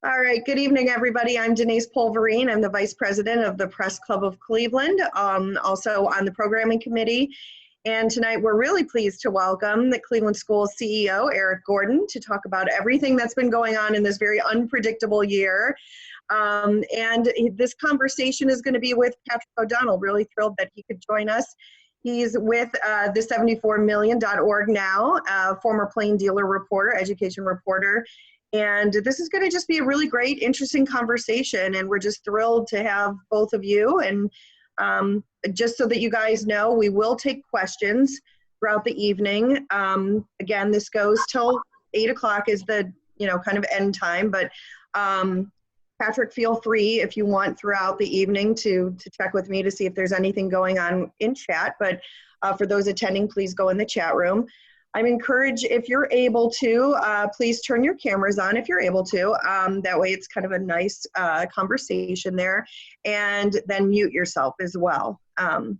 All right, good evening, everybody. I'm Denise Polverine. I'm the Vice President of the Press Club of Cleveland, also on the programming committee. And tonight we're really pleased to welcome the Cleveland School CEO, Eric Gordon, to talk about everything that's been going on in this very unpredictable year. And this conversation is going to be with Patrick O'Donnell. Really thrilled that he could join us. He's with the 74million.org now, former plain dealer reporter, education reporter. And this is going to just be a really great, interesting conversation. And we're just thrilled to have both of you. And just so that you guys know, we will take questions throughout the evening. Again, this goes till 8 o'clock is the, kind of end time. But Patrick, feel free if you want throughout the evening to check with me to see if there's anything going on in chat. But for those attending, please go in the chat room. I'm encouraged, if you're able to, please turn your cameras on if you're able to. That way it's kind of a nice conversation there. And then mute yourself as well.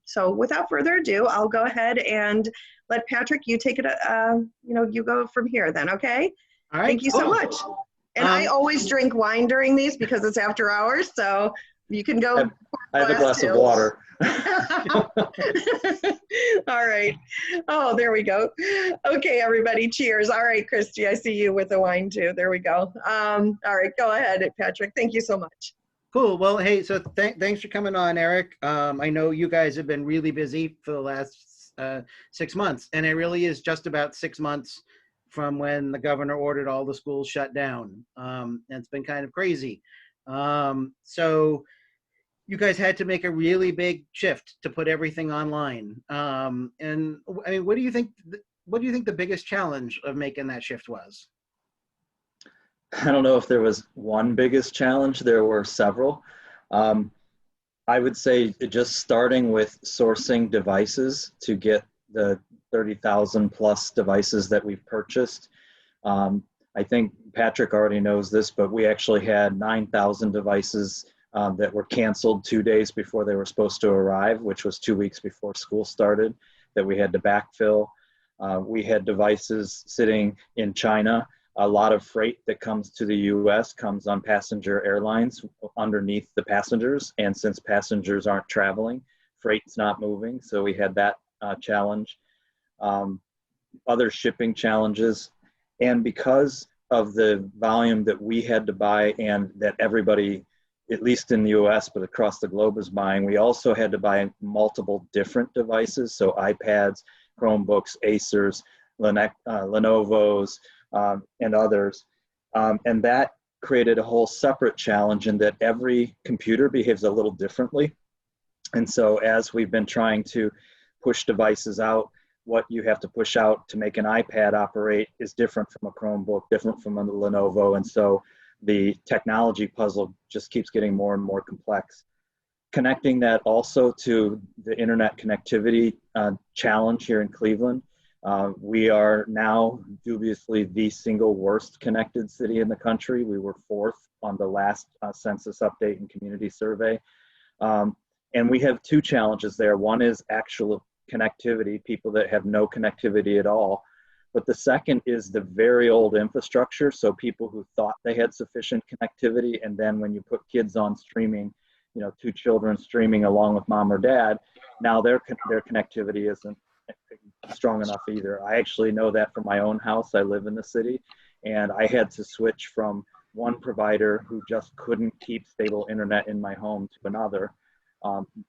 So without further ado, I'll go ahead and let Patrick, you take it, you go from here then, okay? All right. Thank you so much. And I always drink wine during these because it's after hours, so you can go. I have a glass of water. All right. Oh, there we go. Okay, everybody, cheers. All right, Christy, I see you with the wine too. There we go. All right, go ahead, Patrick. Thank you so much. Cool. Well, hey, so thanks for coming on, Eric. I know you guys have been really busy for the last 6 months, and it really is just about 6 months from when the governor ordered all the schools shut down. And it's been kind of crazy. So you guys had to make a really big shift to put everything online. And I mean, what do you think the biggest challenge of making that shift was? I don't know if there was one biggest challenge. There were several. I would say just starting with sourcing devices to get the 30,000 plus devices that we've purchased. I think Patrick already knows this, but we actually had 9,000 devices that were canceled 2 days before they were supposed to arrive, which was 2 weeks before school started, that we had to backfill. We had devices sitting in China. A lot of freight that comes to the US comes on passenger airlines underneath the passengers. And since passengers aren't traveling, freight's not moving. So we had that challenge. Other shipping challenges. And because of the volume that we had to buy and that everybody, at least in the US, but across the globe is buying, we also had to buy multiple different devices. So iPads, Chromebooks, Acers, Lenovo's, and others. And that created a whole separate challenge in that every computer behaves a little differently. And so as we've been trying to push devices out, what you have to push out to make an iPad operate is different from a Chromebook, different from a Lenovo. And so the technology puzzle just keeps getting more and more complex. Connecting that also to the internet connectivity challenge here in Cleveland. We are now dubiously the single worst connected city in the country. We were 4th on the last census update and community survey. And we have two challenges there. One is actual connectivity, people that have no connectivity at all. But the second is the very old infrastructure. So people who thought they had sufficient connectivity, and then when you put kids on streaming, 2 children streaming along with mom or dad, now their connectivity isn't strong enough either. I actually know that from my own house. I live in the city, and I had to switch from one provider who just couldn't keep stable internet in my home to another.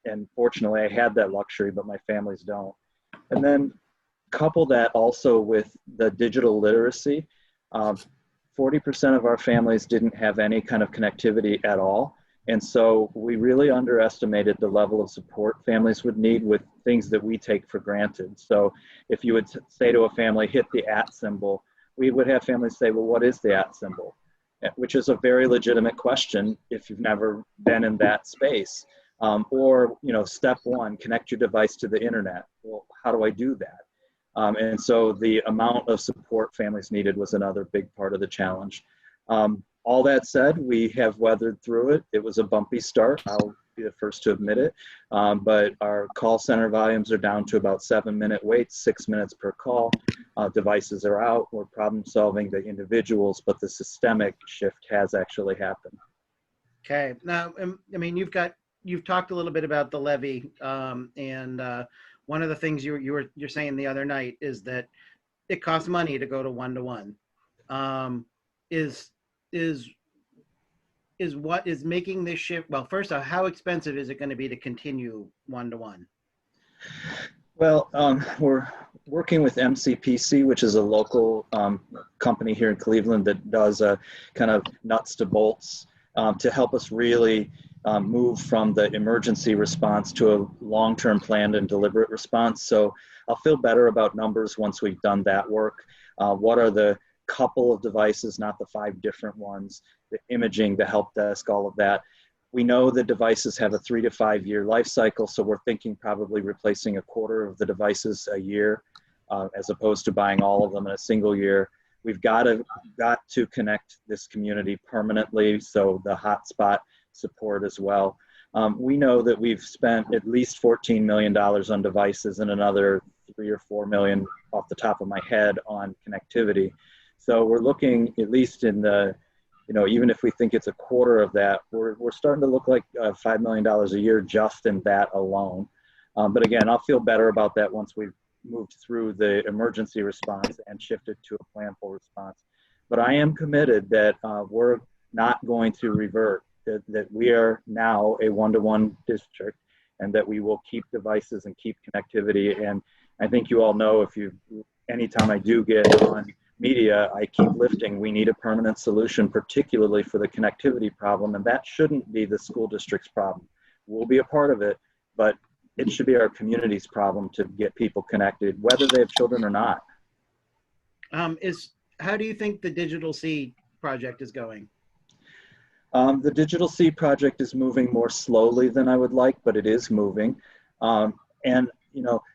And fortunately, I had that luxury, but my families don't. And then couple that also with the digital literacy. 40% of our families didn't have any kind of connectivity at all. And so we really underestimated the level of support families would need with things that we take for granted. So if you would say to a family, hit the @ symbol, we would have families say, well, what is the @ symbol? Which is a very legitimate question if you've never been in that space. Or, step 1, connect your device to the internet. Well, how do I do that? And so the amount of support families needed was another big part of the challenge. All that said, we have weathered through it. It was a bumpy start. I'll be the first to admit it. But our call center volumes are down to about 7-minute waits, 6 minutes per call. Devices are out. We're problem solving the individuals, but the systemic shift has actually happened. Okay. Now, I mean, you've talked a little bit about the levy, and one of the things you're saying the other night is that it costs money to go to one-to-one. Is what is making this shift? Well, first off, how expensive is it going to be to continue one-to-one? Well, we're working with MCPC, which is a local company here in Cleveland that does a kind of nuts to bolts to help us really move from the emergency response to a long-term planned and deliberate response. So I'll feel better about numbers once we've done that work. What are the couple of devices, not the 5 different ones, the imaging, the help desk, all of that. We know the devices have a 3 to 5 year life cycle, so we're thinking probably replacing a quarter of the devices a year, as opposed to buying all of them in a single year. We've got to connect this community permanently, so the hotspot support as well. We know that we've spent at least $14 million on devices and another 3 or 4 million off the top of my head on connectivity. So we're looking at least in the, even if we think it's a quarter of that, we're starting to look like $5 million a year just in that alone. But again, I'll feel better about that once we've moved through the emergency response and shifted to a plan for response. But I am committed that we're not going to revert, that we are now a one-to-one district and that we will keep devices and keep connectivity. And I think you all know, anytime I do get on media, I keep lifting, we need a permanent solution, particularly for the connectivity problem. And that shouldn't be the school district's problem. We'll be a part of it, but it should be our community's problem to get people connected, whether they have children or not. How do you think the Digital C project is going? The Digital C project is moving more slowly than I would like, but it is moving.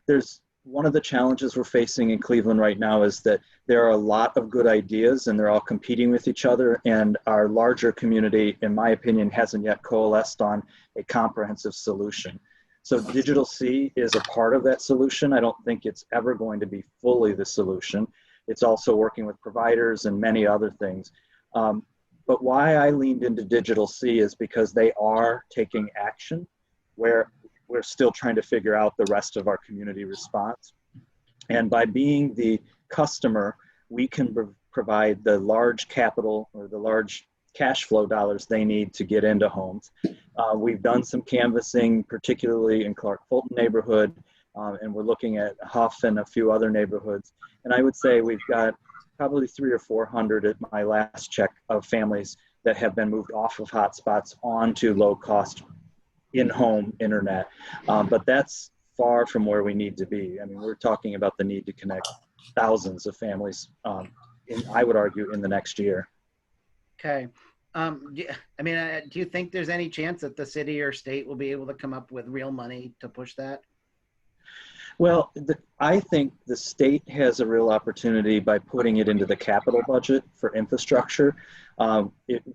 There's one of the challenges we're facing in Cleveland right now is that there are a lot of good ideas and they're all competing with each other, and our larger community, in my opinion, hasn't yet coalesced on a comprehensive solution. So Digital C is a part of that solution. I don't think it's ever going to be fully the solution. It's also working with providers and many other things. But why I leaned into Digital C is because they are taking action where we're still trying to figure out the rest of our community response. And by being the customer, we can provide the large capital or the large cash flow dollars they need to get into homes. We've done some canvassing, particularly in Clark Fulton neighborhood, and we're looking at Huff and a few other neighborhoods. And I would say we've got probably 300 or 400 at my last check of families that have been moved off of hotspots onto low-cost in-home internet. But that's far from where we need to be. I mean, we're talking about the need to connect thousands of families, I would argue, in the next year. Okay. Do you think there's any chance that the city or state will be able to come up with real money to push that? Well, I think the state has a real opportunity by putting it into the capital budget for infrastructure,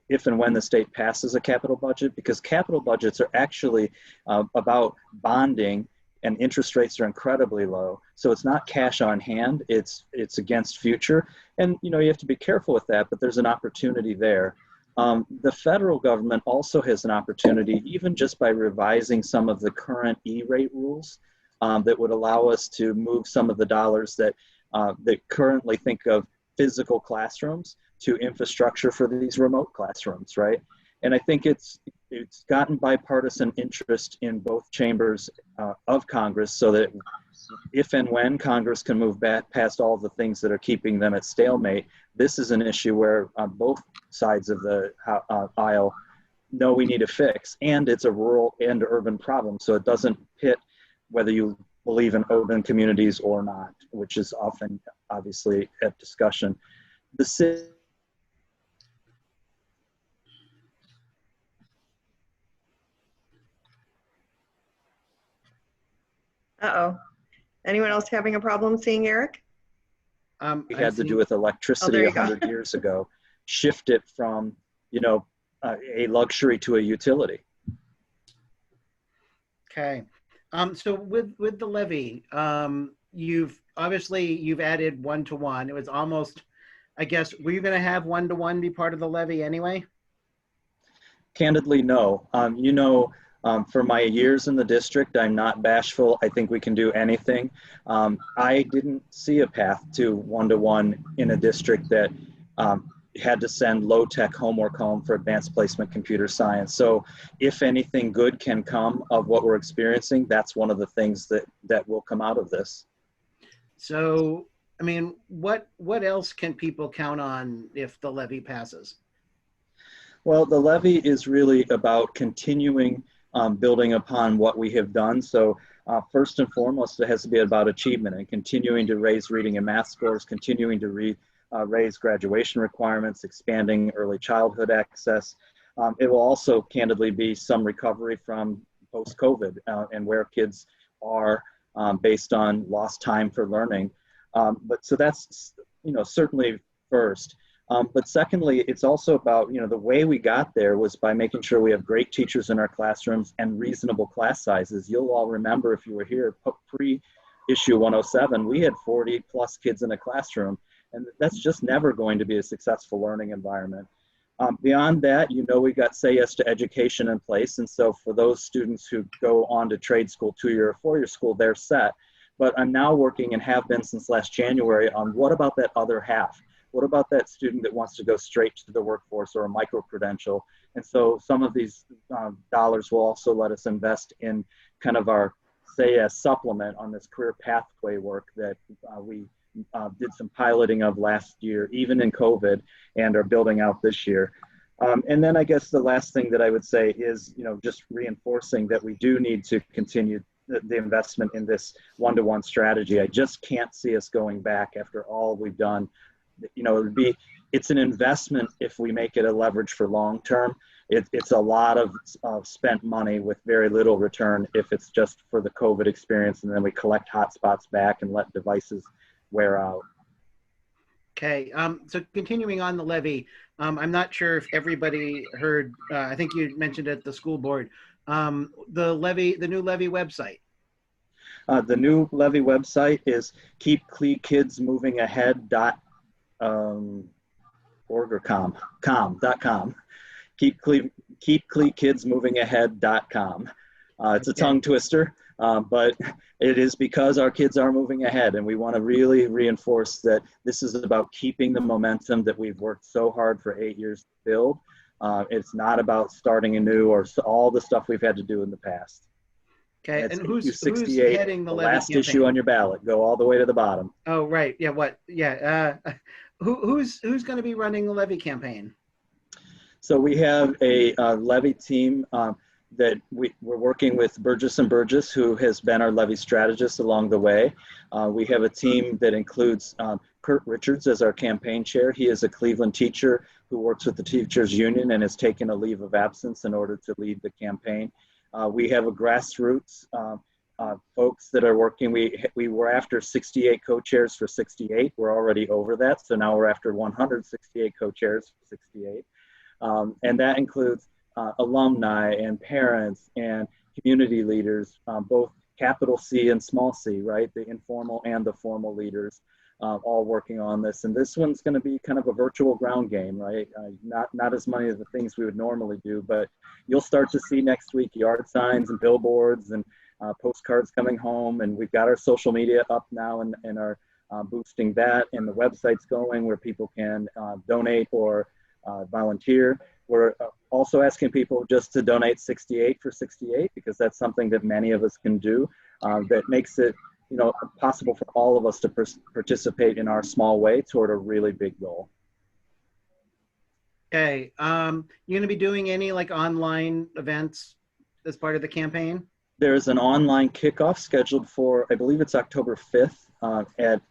if and when the state passes a capital budget, because capital budgets are actually about bonding, and interest rates are incredibly low. So it's not cash on hand, it's against future. And you have to be careful with that, but there's an opportunity there. The federal government also has an opportunity, even just by revising some of the current E-rate rules, that would allow us to move some of the dollars that currently think of physical classrooms to infrastructure for these remote classrooms, right? And I think it's gotten bipartisan interest in both chambers of Congress, so that if and when Congress can move back past all the things that are keeping them at stalemate, this is an issue where both sides of the aisle know we need a fix. And it's a rural and urban problem, so it doesn't pit whether you believe in urban communities or not, which is often obviously at discussion. The city. Uh-oh. Anyone else having a problem seeing Eric? We had to do with electricity 100 years ago, shift it from, a luxury to a utility. Okay. So with the levy, you've added one-to-one. It was almost, I guess, were you going to have one-to-one be part of the levy anyway? Candidly, no. For my years in the district, I'm not bashful. I think we can do anything. I didn't see a path to one-to-one in a district that had to send low-tech homework home for advanced placement computer science. So if anything good can come of what we're experiencing, that's one of the things that will come out of this. So, I mean, what else can people count on if the levy passes? Well, the levy is really about continuing building upon what we have done. So first and foremost, it has to be about achievement and continuing to raise reading and math scores, continuing to raise graduation requirements, expanding early childhood access. It will also candidly be some recovery from post-COVID and where kids are based on lost time for learning. So that's, certainly first. But secondly, it's also about, the way we got there was by making sure we have great teachers in our classrooms and reasonable class sizes. You'll all remember if you were here pre-issue 107, we had 40 plus kids in a classroom, and that's just never going to be a successful learning environment. Beyond that, we've got Say Yes to Education in place. And so for those students who go on to trade school, 2-year or 4-year school, they're set. But I'm now working and have been since last January on what about that other half? What about that student that wants to go straight to the workforce or a micro-credential? And so some of these dollars will also let us invest in kind of our Say Yes supplement on this career pathway work that we did some piloting of last year, even in COVID, and are building out this year. And then I guess the last thing that I would say is, just reinforcing that we do need to continue the investment in this one-to-one strategy. I just can't see us going back after all we've done. It's an investment if we make it a leverage for long-term. It's a lot of spent money with very little return if it's just for the COVID experience, and then we collect hotspots back and let devices wear out. Okay, so continuing on the levy, I'm not sure if everybody heard, I think you mentioned at the school board, the new levy website. The new levy website is keepclekidsmovingahead.org or com. keepclekidsmovingahead.com. It's a tongue twister, but it is because our kids are moving ahead, and we want to really reinforce that this is about keeping the momentum that we've worked so hard for 8 years to build. It's not about starting anew or all the stuff we've had to do in the past. Okay, and who's heading the levy last campaign? issue on your ballot. Go all the way to the bottom. Oh, right. Yeah. What? Yeah. Who's going to be running the levy campaign? So we have a levy team that we're working with Burgess and Burgess, who has been our levy strategist along the way. We have a team that includes Kurt Richards as our campaign chair. He is a Cleveland teacher who works with the teachers union and has taken a leave of absence in order to lead the campaign. We have a grassroots folks that are working. We were after 68 co-chairs for 68. We're already over that. So now we're after 168 co-chairs for 68. And that includes alumni and parents and community leaders, both capital C and small c, right? The informal and the formal leaders all working on this. And this one's going to be kind of a virtual ground game, right? Not as many of the things we would normally do, but you'll start to see next week yard signs and billboards and postcards coming home. And we've got our social media up now and are boosting that, and the website's going where people can donate or volunteer. We're also asking people just to donate 68 for 68 because that's something that many of us can do that makes it possible for all of us to participate in our small way toward a really big goal. Okay, you're going to be doing any online events as part of the campaign? There's an online kickoff scheduled for, I believe it's October 5th at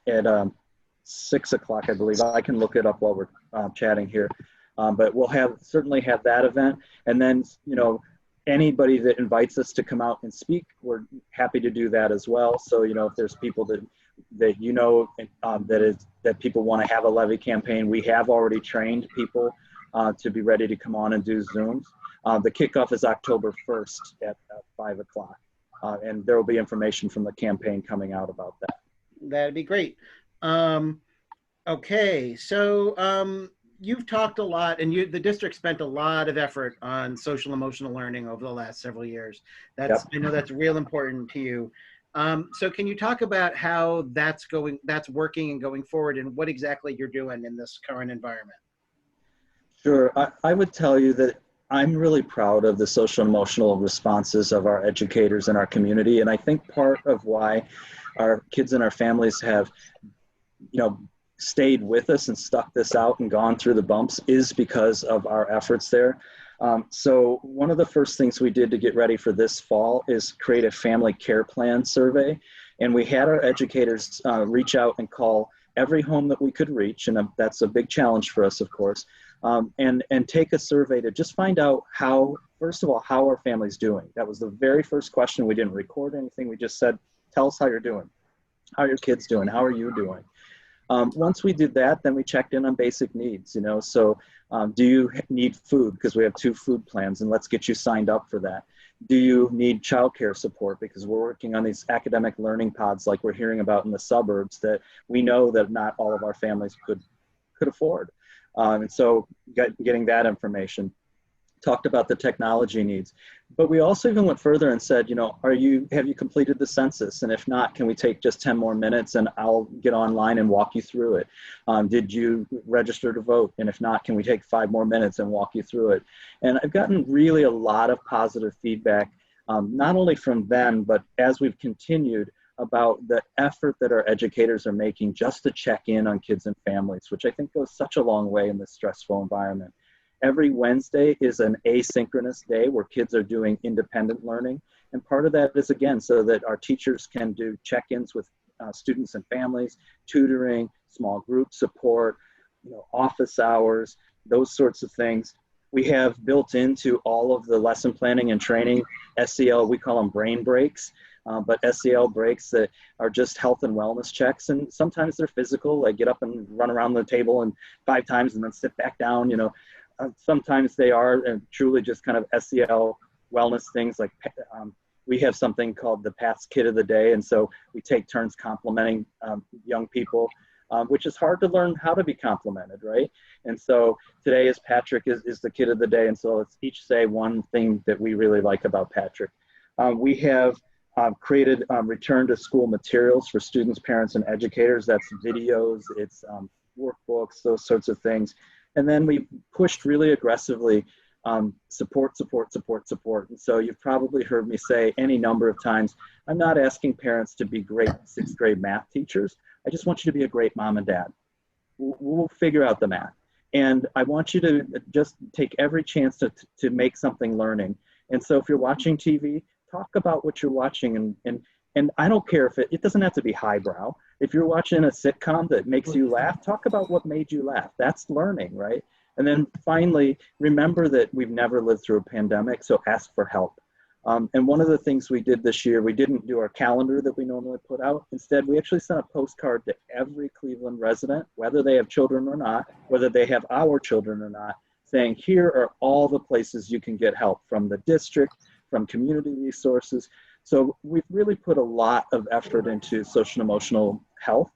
6 o'clock, I believe. I can look it up while we're chatting here. But we'll certainly have that event. And then, anybody that invites us to come out and speak, we're happy to do that as well. So, if there's people that people want to have a levy campaign, we have already trained people to be ready to come on and do Zooms. The kickoff is October 1st at 5 o'clock. And there will be information from the campaign coming out about that. That'd be great. Okay, so you've talked a lot, and the district spent a lot of effort on social emotional learning over the last several years. Yep. I know that's real important to you. So can you talk about how that's working and going forward, and what exactly you're doing in this current environment? Sure. I would tell you that I'm really proud of the social and emotional responses of our educators in our community. And I think part of why our kids and our families have, stayed with us and stuck this out and gone through the bumps is because of our efforts there. So one of the first things we did to get ready for this fall is create a family care plan survey. And we had our educators reach out and call every home that we could reach. And that's a big challenge for us, of course. And take a survey to just find out first of all, how our family's doing. That was the very first question. We didn't record anything. We just said, tell us how you're doing. How are your kids doing? How are you doing? Once we did that, then we checked in on basic needs, so do you need food? Because we have 2 food plans, and let's get you signed up for that. Do you need childcare support? Because we're working on these academic learning pods like we're hearing about in the suburbs that we know that not all of our families could afford. And so getting that information. Talked about the technology needs, but we also even went further and said, have you completed the census? And if not, can we take just 10 more minutes and I'll get online and walk you through it? Did you register to vote? And if not, can we take 5 more minutes and walk you through it? And I've gotten really a lot of positive feedback, not only from them, but as we've continued about the effort that our educators are making just to check in on kids and families, which I think goes such a long way in this stressful environment. Every Wednesday is an asynchronous day where kids are doing independent learning. And part of that is, again, so that our teachers can do check-ins with students and families, tutoring, small group support, office hours, those sorts of things. We have built into all of the lesson planning and training SEL, we call them brain breaks, but SEL breaks that are just health and wellness checks. And sometimes they're physical, like get up and run around the table and 5 times and then sit back down, Sometimes they are truly just kind of SEL wellness things. Like we have something called the Pat's Kid of the Day. And so we take turns complimenting young people, which is hard to learn how to be complimented, right? And so today is Patrick is the kid of the day. And so let's each say one thing that we really like about Patrick. We have created return to school materials for students, parents, and educators. That's videos, it's workbooks, those sorts of things. And then we pushed really aggressively support. And so you've probably heard me say any number of times, I'm not asking parents to be great 6th grade math teachers. I just want you to be a great mom and dad. We'll figure out the math. And I want you to just take every chance to make something learning. And so if you're watching TV, talk about what you're watching. And I don't care if it doesn't have to be highbrow. If you're watching a sitcom that makes you laugh, talk about what made you laugh. That's learning, right? And then finally, remember that we've never lived through a pandemic, so ask for help. And one of the things we did this year, we didn't do our calendar that we normally put out. Instead, we actually sent a postcard to every Cleveland resident, whether they have children or not, whether they have our children or not, saying, here are all the places you can get help from the district, from community resources. So we've really put a lot of effort into social and emotional health.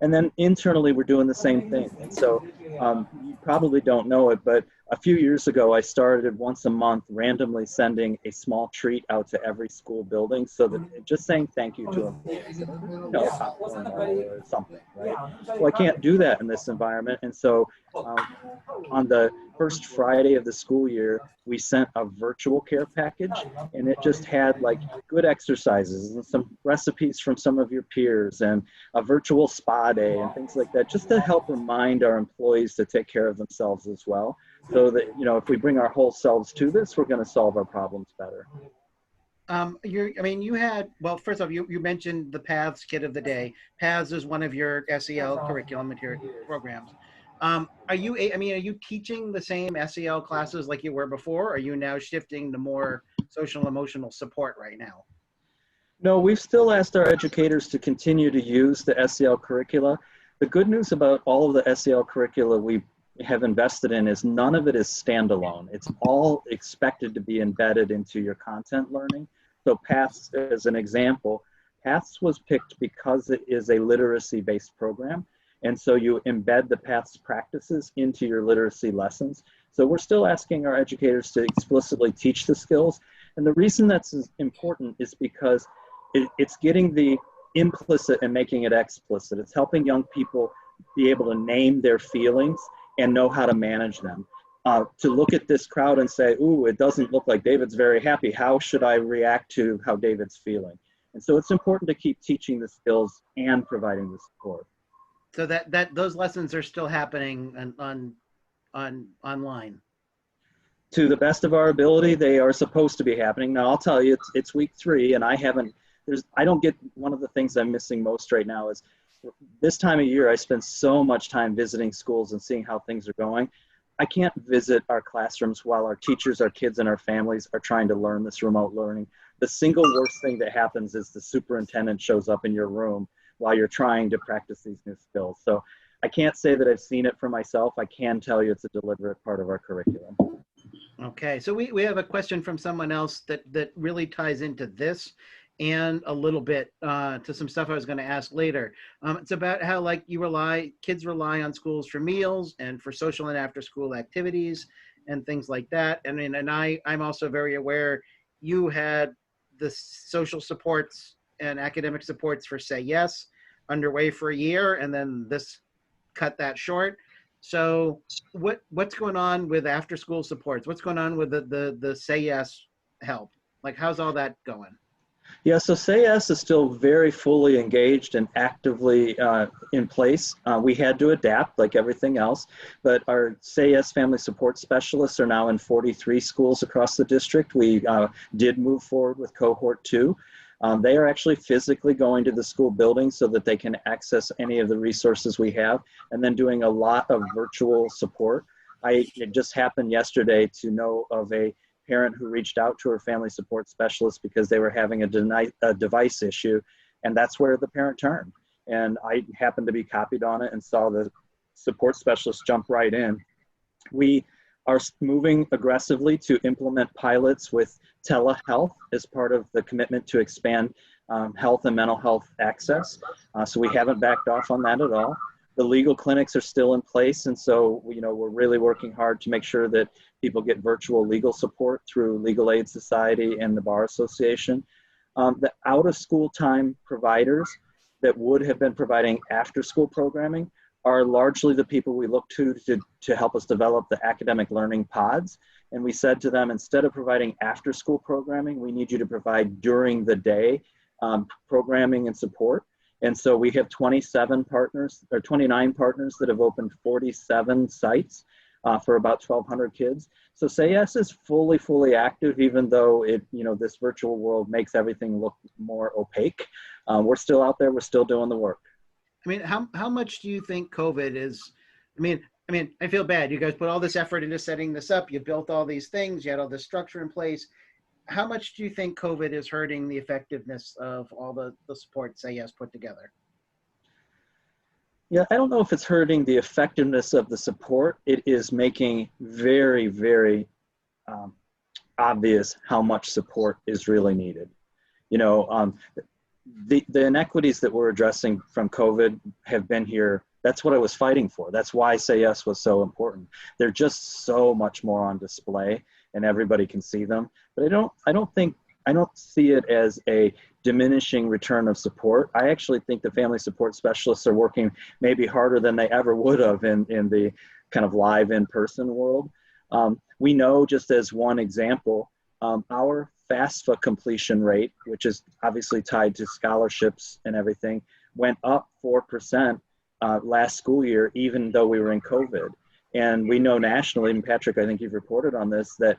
And then internally, we're doing the same thing. And so you probably don't know it, but a few years ago, I started once a month randomly sending a small treat out to every school building, so that just saying thank you to employees, popcorn or something, right? Well, I can't do that in this environment. And so on the first Friday of the school year, we sent a virtual care package, and it just had like good exercises and some recipes from some of your peers and a virtual spa day and things like that, just to help remind our employees to take care of themselves as well. So that, if we bring our whole selves to this, we're going to solve our problems better. You had, well, first off, you mentioned the Paths Kid of the Day. Paths is one of your SEL curriculum material programs. Are you teaching the same SEL classes like you were before? Or are you now shifting to more social emotional support right now? No, we've still asked our educators to continue to use the SEL curricula. The good news about all of the SEL curricula we have invested in is none of it is standalone. It's all expected to be embedded into your content learning. So PATHS, as an example, PATHS was picked because it is a literacy-based program. And so you embed the PATHS practices into your literacy lessons. So we're still asking our educators to explicitly teach the skills. And the reason that's important is because it's getting the implicit and making it explicit. It's helping young people be able to name their feelings and know how to manage them. To look at this crowd and say, ooh, it doesn't look like David's very happy. How should I react to how David's feeling? And so it's important to keep teaching the skills and providing the support. So that those lessons are still happening on online. To the best of our ability, they are supposed to be happening. Now, I'll tell you, it's week 3, and I don't get, one of the things I'm missing most right now is this time of year, I spend so much time visiting schools and seeing how things are going. I can't visit our classrooms while our teachers, our kids, and our families are trying to learn this remote learning. The single worst thing that happens is the superintendent shows up in your room while you're trying to practice these new skills. So I can't say that I've seen it for myself. I can tell you it's a deliberate part of our curriculum. Okay, so we have a question from someone else that really ties into this and a little bit to some stuff I was going to ask later. It's about how kids rely on schools for meals and for social and after school activities and things like that. And I'm also very aware you had the social supports and academic supports for Say Yes underway for a year, and then this cut that short. So what's going on with after school supports? What's going on with the Say Yes help? Like, how's all that going? Yeah, so Say Yes is still very fully engaged and actively in place. We had to adapt like everything else, but our Say Yes family support specialists are now in 43 schools across the district. We did move forward with cohort 2. They are actually physically going to the school building so that they can access any of the resources we have, and then doing a lot of virtual support. It just happened yesterday to know of a parent who reached out to her family support specialist because they were having a device issue, and that's where the parent turned. And I happened to be copied on it and saw the support specialist jump right in. We are moving aggressively to implement pilots with telehealth as part of the commitment to expand health and mental health access. So we haven't backed off on that at all. The legal clinics are still in place, and so we're really working hard to make sure that people get virtual legal support through Legal Aid Society and the Bar Association. The out-of-school time providers that would have been providing after-school programming are largely the people we look to help us develop the academic learning pods. And we said to them, instead of providing after-school programming, we need you to provide during the day programming and support. And so we have 29 partners that have opened 47 sites for about 1,200 kids. So Say Yes is fully active, even though this virtual world makes everything look more opaque. We're still out there, we're still doing the work. I mean, how much do you think COVID is? I mean, I feel bad. You guys put all this effort into setting this up. You built all these things. You had all this structure in place. How much do you think COVID is hurting the effectiveness of all the support Say Yes put together? Yeah, I don't know if it's hurting the effectiveness of the support. It is making very, very obvious how much support is really needed. The inequities that we're addressing from COVID have been here. That's what I was fighting for. That's why Say Yes was so important. They're just so much more on display, and everybody can see them. But I don't see it as a diminishing return of support. I actually think the family support specialists are working maybe harder than they ever would have in the kind of live in-person world. We know, just as one example, our FAFSA completion rate, which is obviously tied to scholarships and everything, went up 4% last school year, even though we were in COVID. And we know nationally, and Patrick, I think you've reported on this, that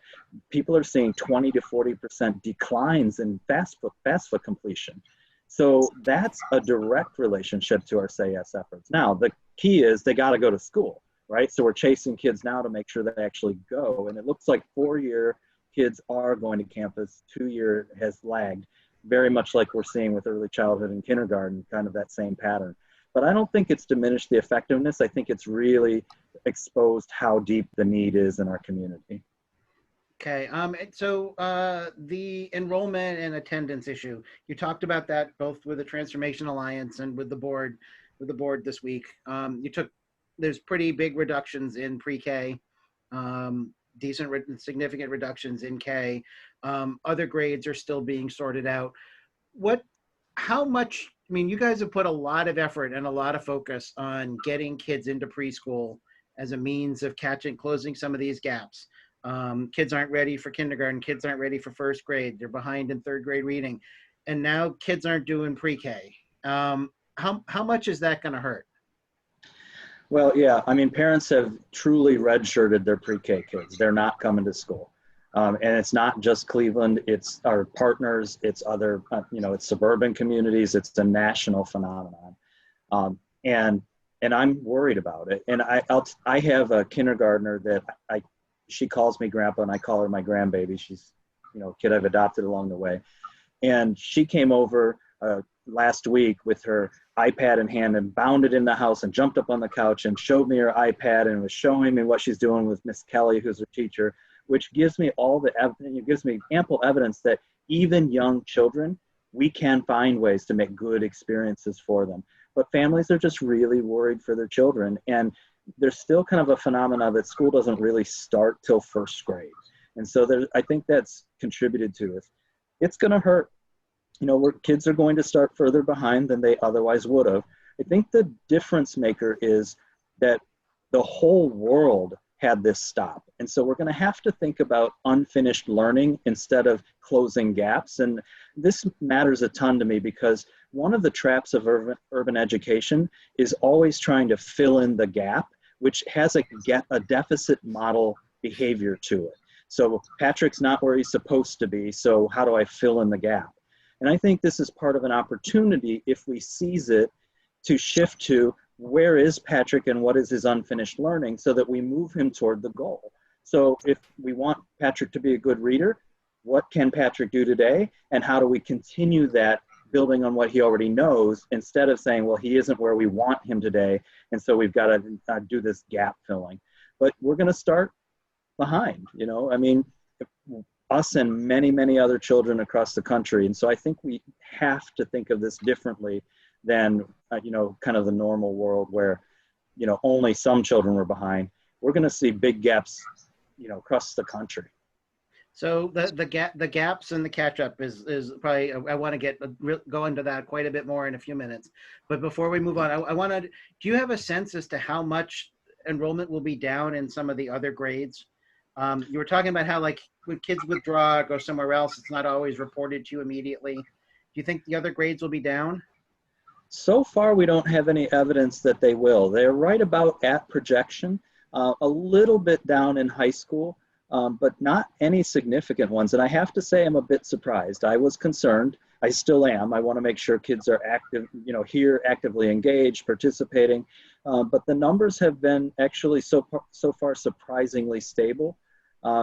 people are seeing 20 to 40% declines in FAFSA completion. So that's a direct relationship to our Say Yes efforts. Now, the key is they got to go to school, right? So we're chasing kids now to make sure they actually go. And it looks like 4-year kids are going to campus, 2-year has lagged, very much like we're seeing with early childhood and kindergarten, kind of that same pattern. But I don't think it's diminished the effectiveness. I think it's really exposed how deep the need is in our community. Okay. The enrollment and attendance issue, you talked about that both with the Transformation Alliance and with the board this week. There's pretty big reductions in pre-K, significant reductions in K. Other grades are still being sorted out. How much, I mean, you guys have put a lot of effort and a lot of focus on getting kids into preschool as a means of closing some of these gaps. Kids aren't ready for kindergarten. Kids aren't ready for first grade. They're behind in third grade reading. And now kids aren't doing pre-K. How much is that going to hurt? Well, yeah, I mean, parents have truly redshirted their pre-K kids. They're not coming to school. And it's not just Cleveland, it's our partners, it's other, it's suburban communities, it's a national phenomenon. And I'm worried about it. And I have a kindergartner that she calls me grandpa and I call her my grandbaby. She's, a kid I've adopted along the way. And she came over last week with her iPad in hand and bounded in the house and jumped up on the couch and showed me her iPad and was showing me what she's doing with Miss Kelly, who's her teacher, which gives me it gives me ample evidence that even young children, we can find ways to make good experiences for them. But families are just really worried for their children. And there's still kind of a phenomenon that school doesn't really start till first grade. And so I think that's contributed to it. It's going to hurt. Where kids are going to start further behind than they otherwise would have. I think the difference maker is that the whole world had this stop. And so we're going to have to think about unfinished learning instead of closing gaps. And this matters a ton to me because one of the traps of urban education is always trying to fill in the gap, which has a deficit model behavior to it. So Patrick's not where he's supposed to be, so how do I fill in the gap? And I think this is part of an opportunity, if we seize it, to shift to where is Patrick and what is his unfinished learning so that we move him toward the goal. So if we want Patrick to be a good reader, what can Patrick do today? And how do we continue that building on what he already knows instead of saying, well, he isn't where we want him today. And so we've got to do this gap filling. But we're going to start behind, us and many, many other children across the country. And so I think we have to think of this differently than, kind of the normal world where, only some children were behind. We're going to see big gaps, across the country. So the gaps and the catch up is probably, I want to go into that quite a bit more in a few minutes. But before we move on, do you have a sense as to how much enrollment will be down in some of the other grades? You were talking about how, like, when kids withdraw, go somewhere else, it's not always reported to you immediately. Do you think the other grades will be down? So far, we don't have any evidence that they will. They're right about at projection, a little bit down in high school, but not any significant ones. And I have to say, I'm a bit surprised. I was concerned. I still am. I want to make sure kids are active, here, actively engaged, participating. But the numbers have been actually so far surprisingly stable.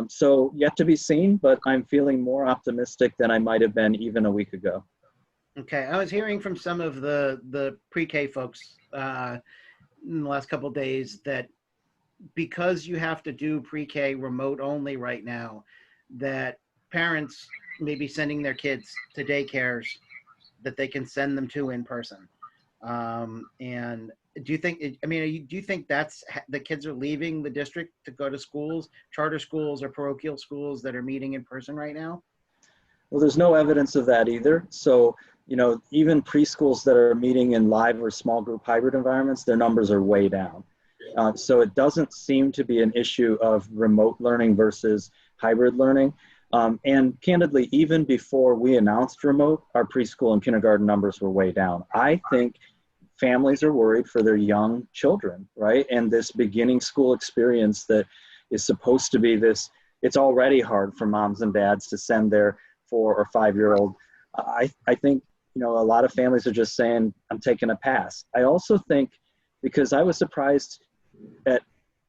So yet to be seen, but I'm feeling more optimistic than I might have been even a week ago. Okay, I was hearing from some of the pre-K folks in the last couple of days that because you have to do pre-K remote only right now, that parents may be sending their kids to daycares that they can send them to in person. And do you think that's the kids are leaving the district to go to schools, charter schools or parochial schools that are meeting in person right now? Well, there's no evidence of that either. So, even preschools that are meeting in live or small group hybrid environments, their numbers are way down. So it doesn't seem to be an issue of remote learning versus hybrid learning. And candidly, even before we announced remote, our preschool and kindergarten numbers were way down. I think families are worried for their young children, right? And this beginning school experience that is supposed to be this, it's already hard for moms and dads to send their 4 or 5-year-old. I think, a lot of families are just saying, I'm taking a pass. I also think, because I was surprised at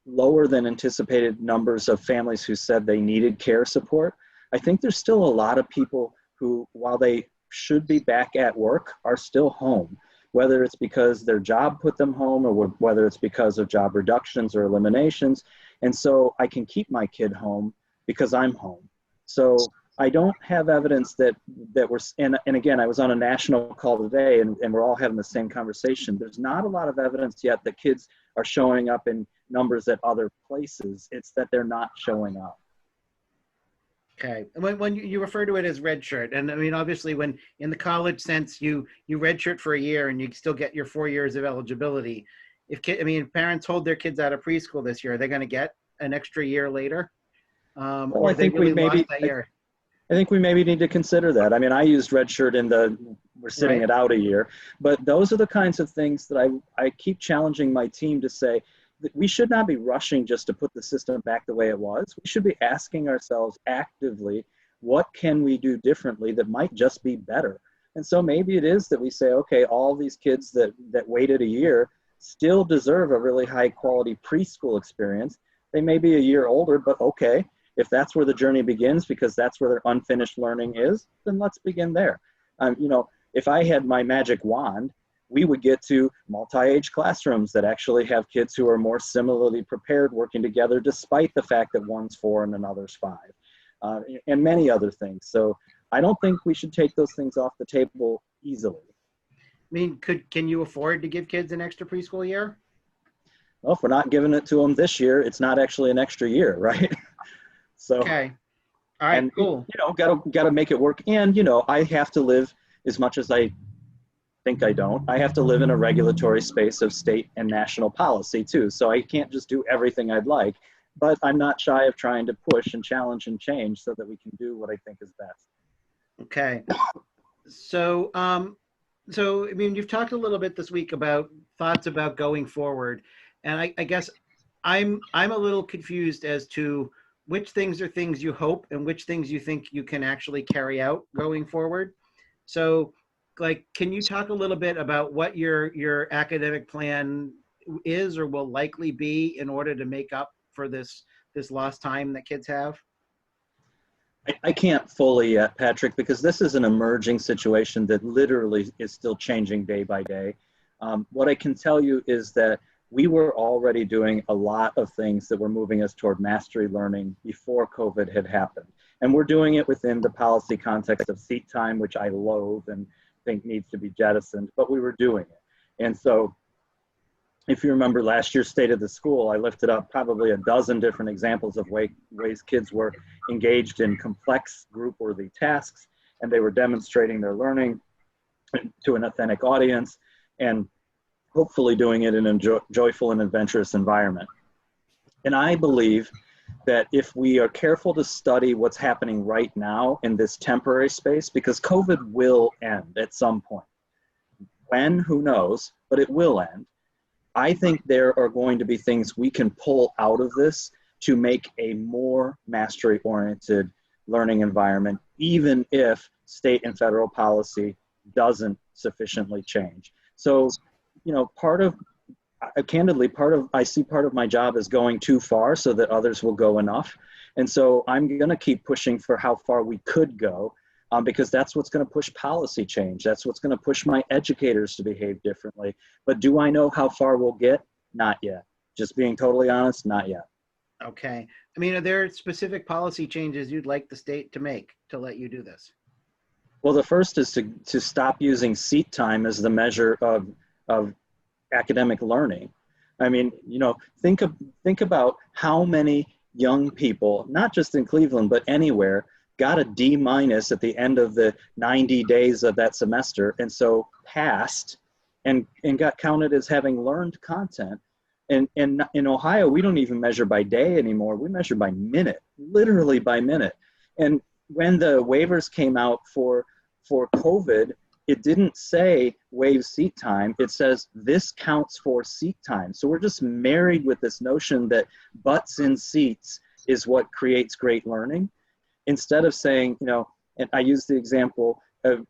lower than anticipated numbers of families who said they needed care support, I think there's still a lot of people who, while they should be back at work, are still home, whether it's because their job put them home or whether it's because of job reductions or eliminations. And so I can keep my kid home, because I'm home. So I don't have evidence that we're, and again, I was on a national call today and we're all having the same conversation. There's not a lot of evidence yet that kids are showing up in numbers at other places. It's that they're not showing up. Okay. When you refer to it as red shirt, and I mean, obviously when in the college sense, you red shirt for a year and you still get your 4 years of eligibility. If parents hold their kids out of preschool this year, are they going to get an extra year later? Well, Or I they think really we maybe, lost that year? I think we maybe need to consider that. I mean, I used red shirt in we're sitting Right. it out a year, but those are the kinds of things that I keep challenging my team to say that we should not be rushing just to put the system back the way it was. We should be asking ourselves actively, what can we do differently that might just be better? And so maybe it is that we say, okay, all these kids that waited a year still deserve a really high quality preschool experience. They may be a year older, but okay. If that's where the journey begins, because that's where their unfinished learning is, then let's begin there. If I had my magic wand, we would get to multi-age classrooms that actually have kids who are more similarly prepared working together, despite the fact that one's 4 and another's 5, and many other things. So I don't think we should take those things off the table easily. I mean, can you afford to give kids an extra preschool year? Well, if we're not giving it to them this year, it's not actually an extra year, right? So, Okay. All right, and cool. gotta make it work. And I have to live, as much as I think I don't, I have to live in a regulatory space of state and national policy too. So I can't just do everything I'd like, but I'm not shy of trying to push and challenge and change so that we can do what I think is best. Okay. So, I mean, you've talked a little bit this week about thoughts about going forward, and I guess I'm a little confused as to which things are things you hope and which things you think you can actually carry out going forward. So, like, can you talk a little bit about what your academic plan is or will likely be in order to make up for this lost time that kids have? I can't fully yet, Patrick, because this is an emerging situation that literally is still changing day by day. What I can tell you is that we were already doing a lot of things that were moving us toward mastery learning before COVID had happened. And we're doing it within the policy context of seat time, which I loathe and think needs to be jettisoned, but we were doing it. And so if you remember last year's State of the School, I lifted up probably a dozen different examples of ways kids were engaged in complex group-worthy tasks, and they were demonstrating their learning to an authentic audience, and hopefully doing it in a joyful and adventurous environment. And I believe that if we are careful to study what's happening right now in this temporary space, because COVID will end at some point. When, who knows, but it will end. I think there are going to be things we can pull out of this to make a more mastery-oriented learning environment, even if state and federal policy doesn't sufficiently change. So, I see part of my job as going too far so that others will go enough. And so I'm going to keep pushing for how far we could go, because that's what's going to push policy change. That's what's going to push my educators to behave differently. But do I know how far we'll get? Not yet. Just being totally honest, not yet. Okay. I mean, are there specific policy changes you'd like the state to make to let you do this? Well, the first is to stop using seat time as the measure of academic learning. I mean, think about how many young people, not just in Cleveland, but anywhere, got a D- at the end of the 90 days of that semester, and so passed and got counted as having learned content. And in Ohio, we don't even measure by day anymore. We measure by minute, literally by minute. And when the waivers came out for COVID, it didn't say waive seat time. It says this counts for seat time. So we're just married with this notion that butts in seats is what creates great learning. Instead of saying, and I use the example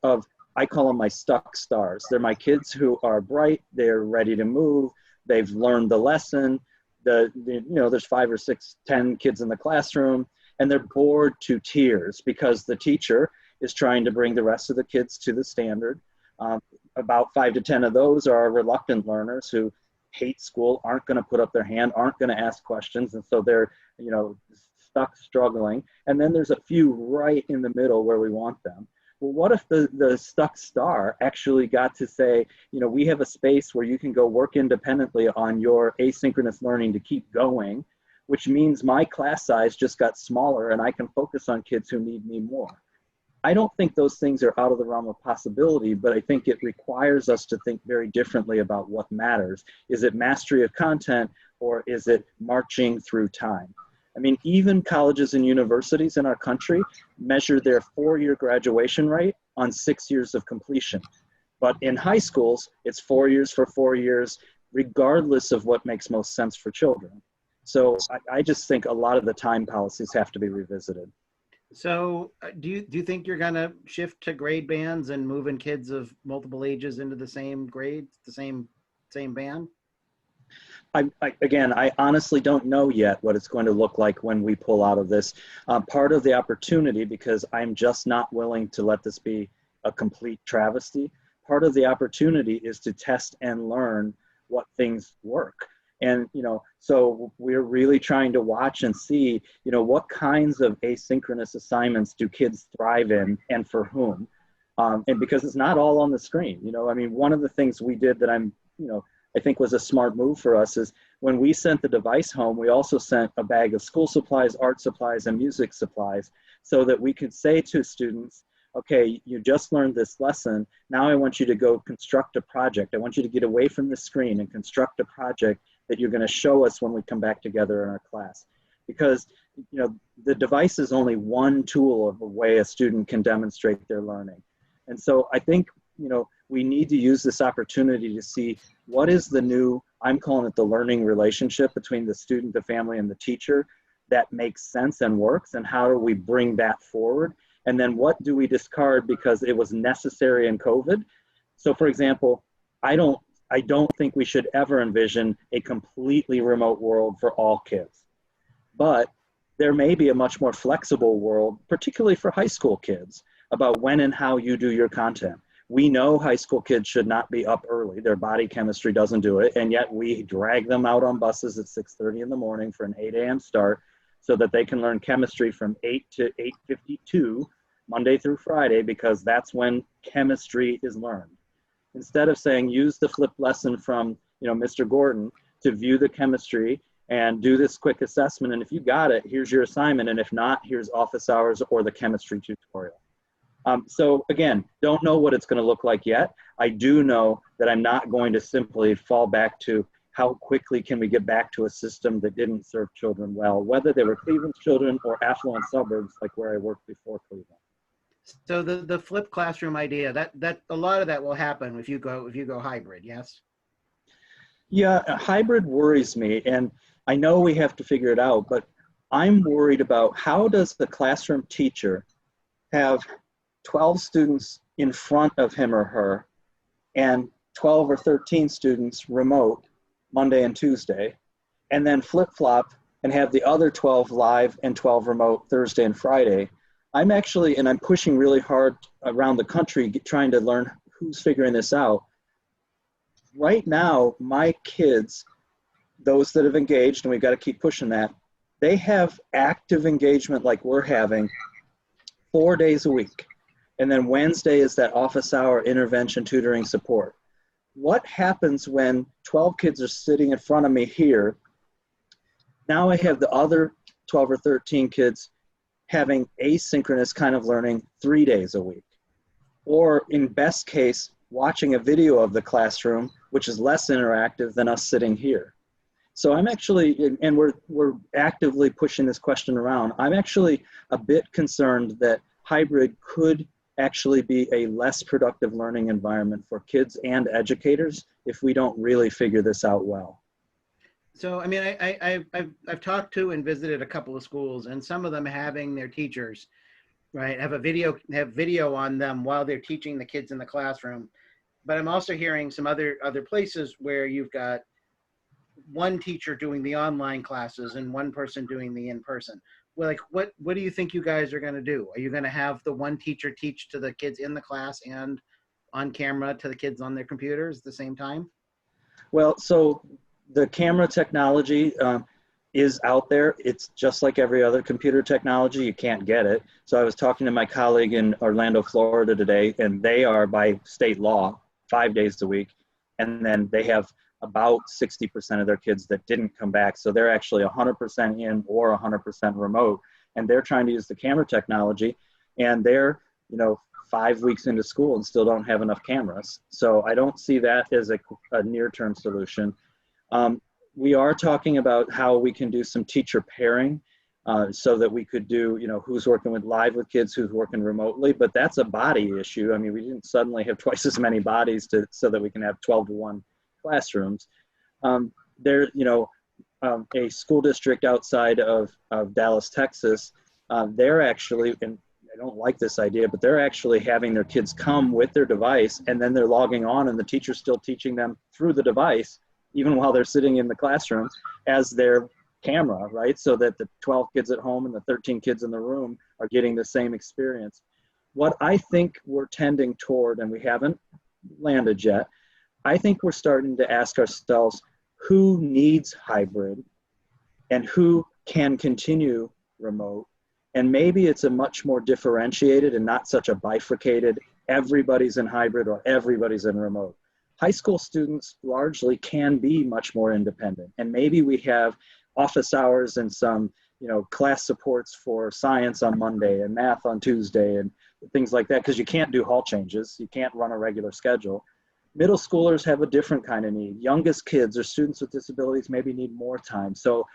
of I call them my stuck stars. They're my kids who are bright, they're ready to move, they've learned the lesson. There's 5 or 6, 10 kids in the classroom, and they're bored to tears because the teacher is trying to bring the rest of the kids to the standard. About 5 to 10 of those are reluctant learners who hate school, aren't going to put up their hand, aren't going to ask questions, and so they're stuck struggling, and then there's a few right in the middle where we want them. Well, what if the stuck star actually got to say, you know, we have a space where you can go work independently on your asynchronous learning to keep going, which means my class size just got smaller and I can focus on kids who need me more. I don't think those things are out of the realm of possibility, but I think it requires us to think very differently about what matters. Is it mastery of content, or is it marching through time? I mean, even colleges and universities in our country measure their 4-year graduation rate on 6 years of completion. But in high schools, it's 4 years for 4 years, regardless of what makes most sense for children. So I just think a lot of the time policies have to be revisited. So do you think you're going to shift to grade bands and moving kids of multiple ages into the same grade, the same band? Again, I honestly don't know yet what it's going to look like when we pull out of this. Part of the opportunity, because I'm just not willing to let this be a complete travesty, part of the opportunity is to test and learn what things work. And, you know, so we're really trying to watch and see, you know, what kinds of asynchronous assignments do kids thrive in and for whom? And because it's not all on the screen, you know, I mean, one of the things we did that I think was a smart move for us is when we sent the device home, we also sent a bag of school supplies, art supplies, and music supplies so that we could say to students, okay, you just learned this lesson. Now I want you to go construct a project. I want you to get away from the screen and construct a project that you're going to show us when we come back together in our class. Because, you know, the device is only one tool of a way a student can demonstrate their learning. And so I think, you know, we need to use this opportunity to see what is the new, I'm calling it the learning relationship between the student, the family, and the teacher that makes sense and works, and how do we bring that forward? And then what do we discard because it was necessary in COVID? So for example, I don't think we should ever envision a completely remote world for all kids. But there may be a much more flexible world, particularly for high school kids, about when and how you do your content. We know high school kids should not be up early. Their body chemistry doesn't do it. And yet we drag them out on buses at 6:30 in the morning for an 8 a.m. start so that they can learn chemistry from 8 to 8:52, Monday through Friday, because that's when chemistry is learned. Instead of saying, use the flipped lesson from, you know, Mr. Gordon to view the chemistry and do this quick assessment. And if you got it, here's your assignment. And if not, here's office hours or the chemistry tutorial. So again, don't know what it's going to look like yet. I do know that I'm not going to simply fall back to how quickly can we get back to a system that didn't serve children well, whether they were Cleveland's children or affluent suburbs like where I worked before Cleveland. So the flipped classroom idea, that a lot of that will happen if you go hybrid, yes? Yeah, hybrid worries me, and I know we have to figure it out, but I'm worried about how does the classroom teacher have 12 students in front of him or her and 12 or 13 students remote Monday and Tuesday, and then flip-flop and have the other 12 live and 12 remote Thursday and Friday. I'm pushing really hard around the country trying to learn who's figuring this out. Right now, my kids, those that have engaged, and we've got to keep pushing that, they have active engagement like we're having 4 days a week. And then Wednesday is that office hour intervention tutoring support. What happens when 12 kids are sitting in front of me here? Now I have the other 12 or 13 kids having asynchronous kind of learning 3 days a week. Or in best case, watching a video of the classroom, which is less interactive than us sitting here. So I'm actually, and we're actively pushing this question around, I'm actually a bit concerned that hybrid could actually be a less productive learning environment for kids and educators if we don't really figure this out well. So, I mean, I've talked to and visited a couple of schools, and some of them having their teachers, right, have video on them while they're teaching the kids in the classroom. But I'm also hearing some other places where you've got one teacher doing the online classes and one person doing the in-person. Well, like, what do you think you guys are going to do? Are you going to have the one teacher teach to the kids in the class and on camera to the kids on their computers at the same time? Well, so the camera technology is out there. It's just like every other computer technology. You can't get it. So I was talking to my colleague in Orlando, Florida today, and they are by state law 5 days a week. And then they have about 60% of their kids that didn't come back. So they're actually 100% in or 100% remote. And they're trying to use the camera technology, and they're, 5 weeks into school and still don't have enough cameras. So I don't see that as a near-term solution. We are talking about how we can do some teacher pairing so that we could do, who's working live with kids, who's working remotely, but that's a body issue. I mean, we didn't suddenly have twice as many bodies so that we can have 12-to-1 classrooms. A school district outside of Dallas, Texas, they're actually, and I don't like this idea, but they're actually having their kids come with their device, and then they're logging on and the teacher's still teaching them through the device, even while they're sitting in the classroom as their camera, right? So that the 12 kids at home and the 13 kids in the room are getting the same experience. What I think we're tending toward, and we haven't landed yet, I think we're starting to ask ourselves who needs hybrid and who can continue remote. And maybe it's a much more differentiated and not such a bifurcated, everybody's in hybrid or everybody's in remote. High school students largely can be much more independent. And maybe we have office hours and some, class supports for science on Monday and math on Tuesday and things like that, because you can't do hall changes. You can't run a regular schedule. Middle schoolers have a different kind of need. Youngest kids or students with disabilities maybe need more time. So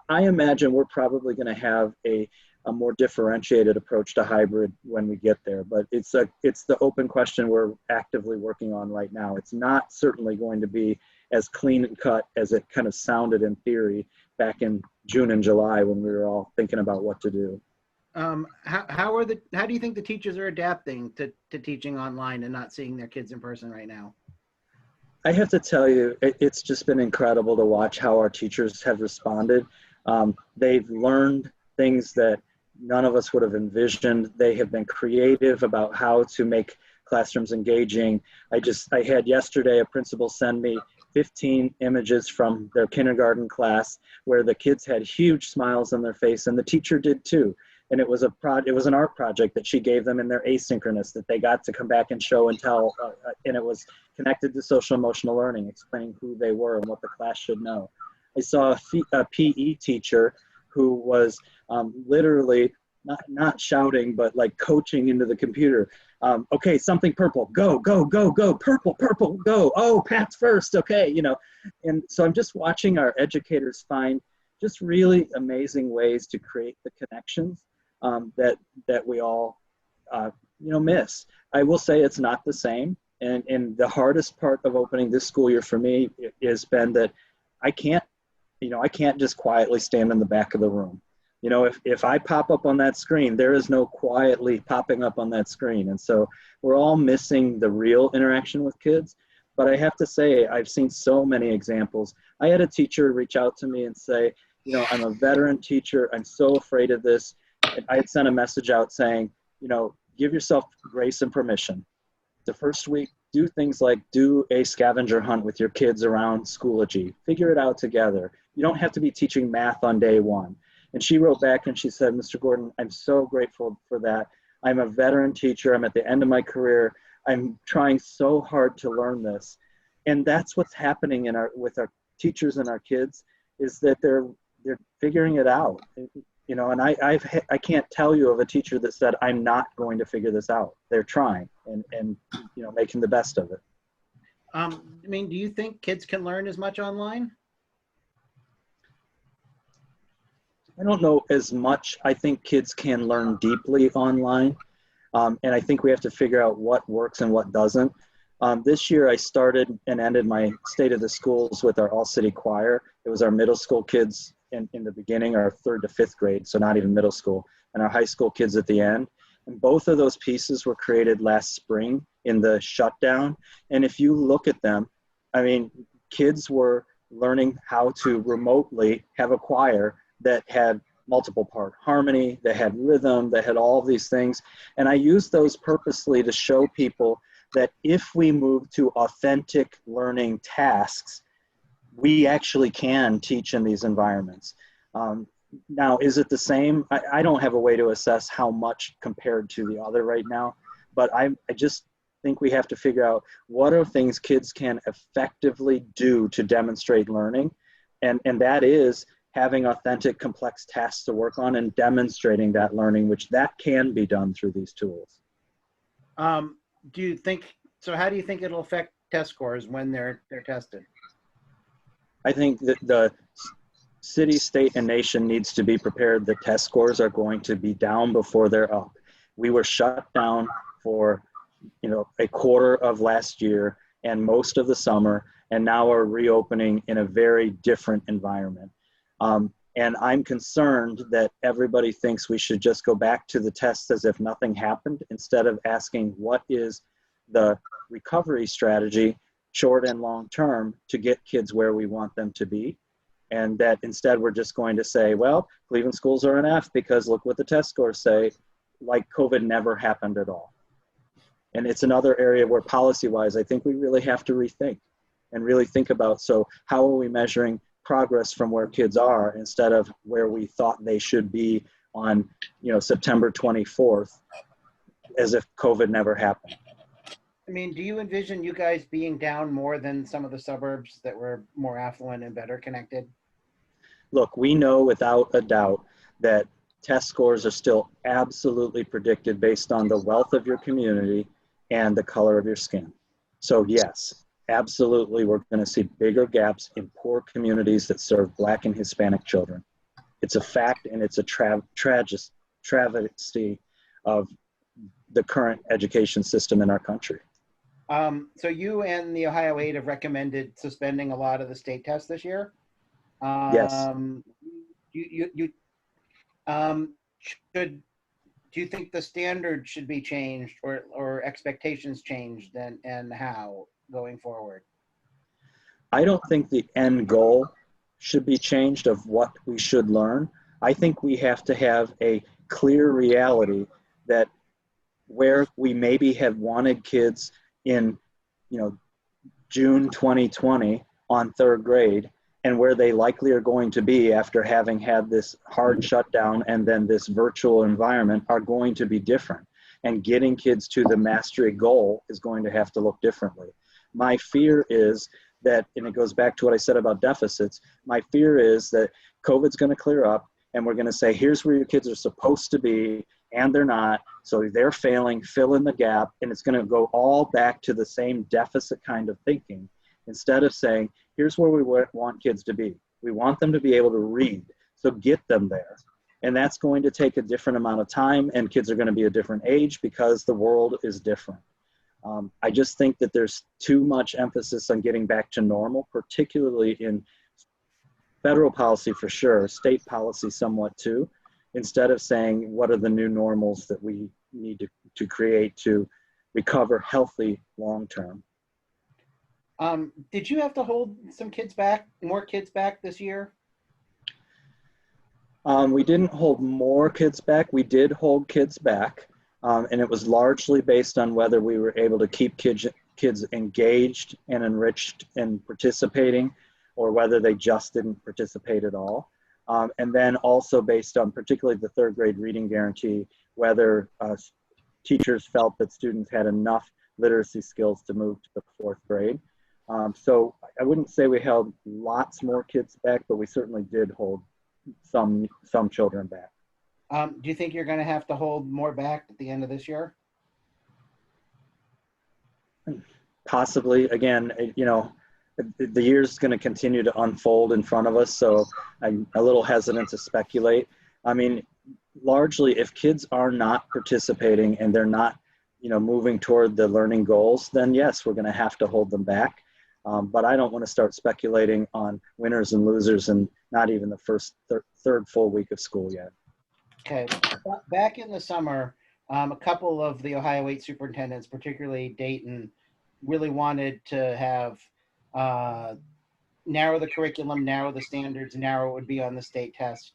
I imagine we're probably going to have a more differentiated approach to hybrid when we get there. But it's the open question we're actively working on right now. It's not certainly going to be as clean and cut as it kind of sounded in theory back in June and July when we were all thinking about what to do. How do you think the teachers are adapting to teaching online and not seeing their kids in person right now? I have to tell you, it's just been incredible to watch how our teachers have responded. They've learned things that none of us would have envisioned. They have been creative about how to make classrooms engaging. I had yesterday a principal send me 15 images from their kindergarten class where the kids had huge smiles on their face, and the teacher did too. And it was an art project that she gave them in their asynchronous that they got to come back and show and tell, and it was connected to social emotional learning, explaining who they were and what the class should know. I saw a PE teacher who was literally not shouting, but like coaching into the computer. Okay, something purple, go, go, go, go, purple, purple, go. Oh, Pat's first, okay, And so I'm just watching our educators find just really amazing ways to create the connections that we all, miss. I will say it's not the same. And the hardest part of opening this school year for me has been that I can't just quietly stand in the back of the room. If I pop up on that screen, there is no quietly popping up on that screen. And so we're all missing the real interaction with kids. But I have to say, I've seen so many examples. I had a teacher reach out to me and say, I'm a veteran teacher. I'm so afraid of this. And I had sent a message out saying, give yourself grace and permission. The first week, do things like do a scavenger hunt with your kids around Schoology. Figure it out together. You don't have to be teaching math on day one. And she wrote back and she said, Mr. Gordon, I'm so grateful for that. I'm a veteran teacher. I'm at the end of my career. I'm trying so hard to learn this. And that's what's happening with our teachers and our kids, is that they're figuring it out. And I can't tell you of a teacher that said, I'm not going to figure this out. They're trying and making the best of it. Do you think kids can learn as much online? I don't know as much. I think kids can learn deeply online. And I think we have to figure out what works and what doesn't. This year I started and ended my State of the Schools with our all-city choir. It was our middle school kids in the beginning, our 3rd to 5th grade, so not even middle school, and our high school kids at the end. And both of those pieces were created last spring in the shutdown. And if you look at them, kids were learning how to remotely have a choir that had multiple part harmony, that had rhythm, that had all of these things. And I used those purposely to show people that if we move to authentic learning tasks, we actually can teach in these environments. Now, is it the same? I don't have a way to assess how much compared to the other right now, but I just think we have to figure out what are things kids can effectively do to demonstrate learning. And that is having authentic, complex tasks to work on and demonstrating that learning, which that can be done through these tools. Do you think, so how do you think it'll affect test scores when they're tested? I think that the city, state, and nation needs to be prepared that test scores are going to be down before they're up. We were shut down for, a quarter of last year and most of the summer, and now are reopening in a very different environment. And I'm concerned that everybody thinks we should just go back to the tests as if nothing happened, instead of asking what is the recovery strategy, short and long term, to get kids where we want them to be. And that instead we're just going to say, well, Cleveland schools are an F because look what the test scores say, like COVID never happened at all. And it's another area where policy-wise, I think we really have to rethink and really think about, so how are we measuring progress from where kids are instead of where we thought they should be on, September 24th, as if COVID never happened. I mean, do you envision you guys being down more than some of the suburbs that were more affluent and better connected? Look, we know without a doubt that test scores are still absolutely predicted based on the wealth of your community and the color of your skin. So yes, absolutely, we're going to see bigger gaps in poor communities that serve Black and Hispanic children. It's a fact, and it's a travesty of the current education system in our country. So you and the Ohio 8 have recommended suspending a lot of the state tests this year. Yes. Do you think the standard should be changed or expectations changed, and how going forward? I don't think the end goal should be changed of what we should learn. I think we have to have a clear reality that where we maybe have wanted kids in, June 2020 on third grade, and where they likely are going to be after having had this hard shutdown and then this virtual environment, are going to be different. And getting kids to the mastery goal is going to have to look differently. My fear is that, and it goes back to what I said about deficits, my fear is that COVID's going to clear up and we're going to say, here's where your kids are supposed to be, and they're not, so they're failing, fill in the gap, and it's going to go all back to the same deficit kind of thinking, instead of saying, here's where we want kids to be. We want them to be able to read, so get them there. And that's going to take a different amount of time, and kids are going to be a different age because the world is different. I just think that there's too much emphasis on getting back to normal, particularly in federal policy for sure, state policy somewhat too, instead of saying what are the new normals that we need to create to recover healthy long term. Did you have to hold some kids back, more kids back this year? We didn't hold more kids back. We did hold kids back, and it was largely based on whether we were able to keep kids engaged and enriched and participating, or whether they just didn't participate at all. And then also based on particularly the third grade reading guarantee, whether teachers felt that students had enough literacy skills to move to the fourth grade. So I wouldn't say we held lots more kids back, but we certainly did hold some children back. Do you think you're going to have to hold more back at the end of this year? Possibly. Again, the year's going to continue to unfold in front of us, so I'm a little hesitant to speculate. I mean, largely, if kids are not participating and they're not, moving toward the learning goals, then yes, we're going to have to hold them back. But I don't want to start speculating on winners and losers and not even the first third full week of school yet. Okay. Back in the summer, a couple of the Ohio 8 superintendents, particularly Dayton, really wanted to have narrow the curriculum, narrow the standards, narrow what would be on the state test.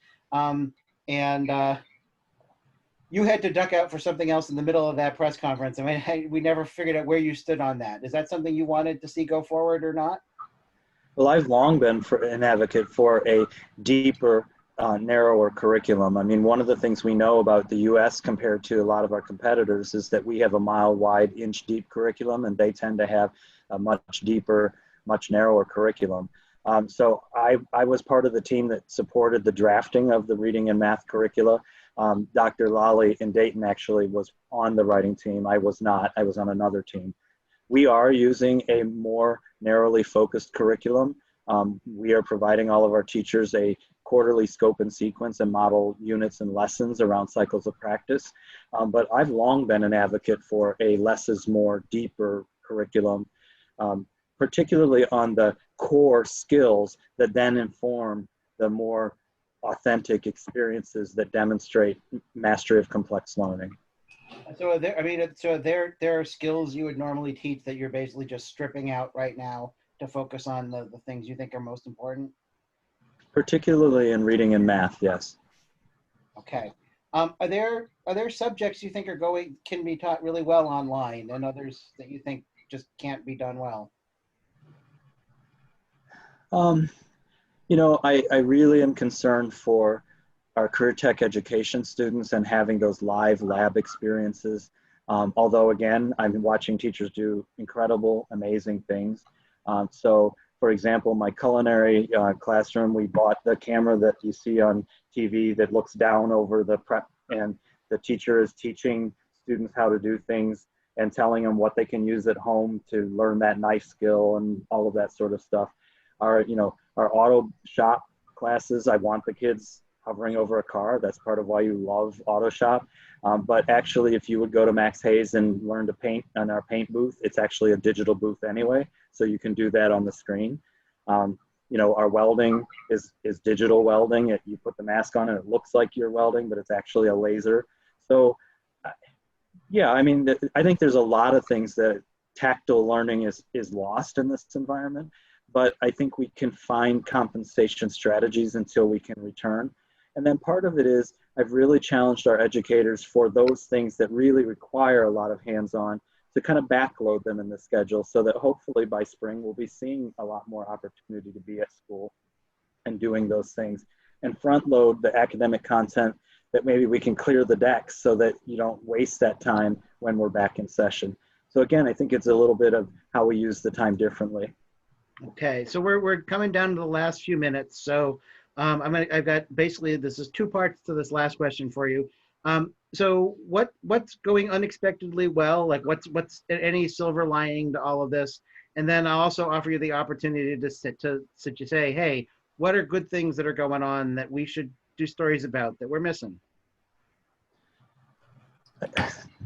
You had to duck out for something else in the middle of that press conference. I mean, we never figured out where you stood on that. Is that something you wanted to see go forward or not? Well, I've long been an advocate for a deeper narrower curriculum. I mean, one of the things we know about the US compared to a lot of our competitors is that we have a mile wide, inch deep curriculum, and they tend to have a much deeper, much narrower curriculum. So I was part of the team that supported the drafting of the reading and math curricula. Dr. Lally in Dayton actually was on the writing team. I was not, I was on another team. We are using a more narrowly focused curriculum. We are providing all of our teachers a quarterly scope and sequence and model units and lessons around cycles of practice. But I've long been an advocate for a less is more, deeper curriculum, particularly on the core skills that then inform the more authentic experiences that demonstrate mastery of complex learning. So there, I mean, so there are skills you would normally teach that you're basically just stripping out right now to focus on the things you think are most important? Particularly in reading and math, yes. Okay. Are there subjects you think can be taught really well online, and others that you think just can't be done well? You know, I really am concerned for our career tech education students and having those live lab experiences. Although again, I'm watching teachers do incredible, amazing things. So for example, my culinary classroom, we bought the camera that you see on TV that looks down over the prep, and the teacher is teaching students how to do things and telling them what they can use at home to learn that knife skill and all of that sort of stuff. Our auto shop classes, I want the kids hovering over a car. That's part of why you love auto shop. But actually, if you would go to Max Hayes and learn to paint on our paint booth, it's actually a digital booth anyway. So you can do that on the screen. You know, our welding is digital welding. You put the mask on and it looks like you're welding, but it's actually a laser. So yeah, I mean, I think there's a lot of things that tactile learning is lost in this environment, but I think we can find compensation strategies until we can return. And then part of it is I've really challenged our educators for those things that really require a lot of hands-on to kind of backload them in the schedule so that hopefully by spring we'll be seeing a lot more opportunity to be at school and doing those things, and front load the academic content that maybe we can clear the decks so that you don't waste that time when we're back in session. So again, I think it's a little bit of how we use the time differently. Okay, so we're coming down to the last few minutes. So I've got basically, this is two parts to this last question for you. So what's going unexpectedly well? Like what's any silver lining to all of this? And then I'll also offer you the opportunity to say, hey, what are good things that are going on that we should do stories about that we're missing?